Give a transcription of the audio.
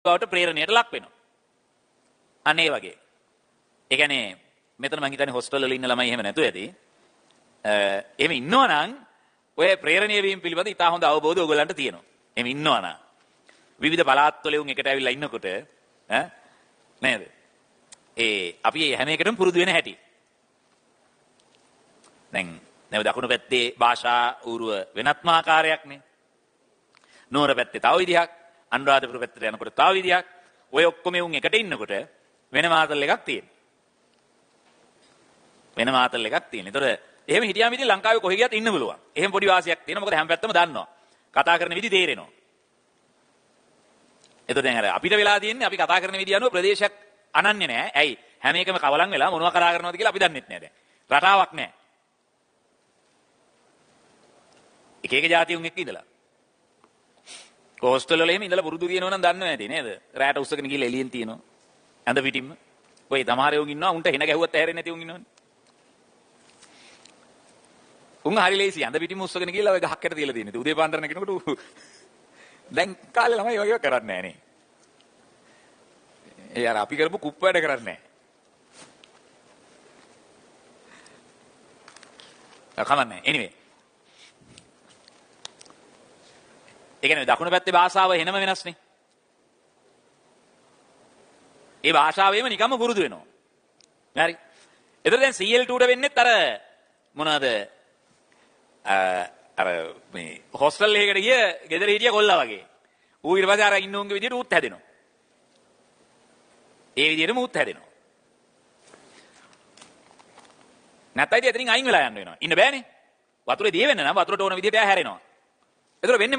බවට ප්‍රේරණයට ලක් වෙනවා. අන්න ඒ වගේ. ඒ කියන්නේ මෙතන මම හිතන්නේ හොස්ටල් වල ඉන්න ළමයි එහෙම නැතුව ඇති. එහෙම ඉන්නවා නම් ඔය ප්‍රේරණීය වීම පිළිබඳ ඉතා හොඳ අවබෝධය ඔයගොල්ලන්ට තියෙනවා. එහෙම ඉන්නවා නම් විවිධ පළාත්වල උන් එකට ඇවිල්ලා ඉන්නකොට නේද? අපි හැම එකටම පුරුදු වෙන හැටි. දැන් දකුණු පැත්තේ භාෂා ඌරුව වෙනත්ම ආකාරයක්නේ. නෝර පැත්තේ තව විදිහක්, අනුරාධපුර පැත්තට යනකොට තව විදිහක්. ඔය ඔක්කොම උන් එකට ඉන්නකොට වෙන මාතල් එකක් තියෙනවා. වෙන මාතල් එකක් තියෙනවා. ඒතර එහෙම හිටියාම ඉතින් ලංකාවේ කොහෙ ගියත් ඉන්න පුළුවන්. එහෙම පොඩි වාසියක් තියෙනවා. මොකද හැම පැත්තම දන්නවා. කතා කරන විදි තේරෙනවා. ඒතර දැන් අර අපිට වෙලා තියෙන්නේ අපි කතා කරන විදිය අනුව ප්‍රදේශයක් අනන්‍ය නෑ. ඇයි? හැම එකම කවලම් වෙලා මොනවා කතා කරනවද කියලා අපි දන්නෙත් නෑ දැන්. රටාවක් නෑ. එක එක ජාතියුන් එක්ක ඉඳලා. හොස්ටල් වල එහෙම ඉඳලා පුරුදු කියනවා නම් දන්නව ඇති නේද? රැට උස්සගෙන ගිහලා එළියෙන් තියනවා. ඇඳ පිටින්ම. ඔය තමහරයෝන් ඉන්නවා උන්ට හෙන ගැහුවත් ඇහැරෙන්නේ නැති උන් ඉන්නවනේ. උන් හරි ලේසි ඇඳ පිටින්ම උස්සගෙන ගිහලා ඔය ගහක් යට තියලා තියෙනවා. උදේ පාන්දර නැගිනකොට දැන් කාලේ ළමයි වගේ කරන්නේ නැහැ නේ. ඒ අර අපි කරපු කුප්ප වැඩ කරන්නේ නැහැ. කමන්නේ. anyway. ඒ කියන්නේ දකුණු පැත්තේ භාෂාව එහෙනම වෙනස්නේ. ඒ භාෂාවෙම නිකම්ම පුරුදු වෙනවා. හරි. එතකොට දැන් CL2 ට වෙන්නේත් අර මොනවාද? අර මේ හොස්ටල් එකකට ගිය ගෙදර හිටිය කොල්ලා වගේ. ඌ ඊට පස්සේ අර ඉන්න උන්ගේ විදියට ඌත් හැදෙනවා. ඒ විදියටම ඌත් හැදෙනවා. නැත්නම් ඉතින් එතනින් අයින් වෙලා යන්න වෙනවා. ඉන්න බෑනේ. වතුරේ දිය වෙන්න නම් වතුරට ඕන විදියට එයා හැරෙනවා. එතකොට වෙන්නේ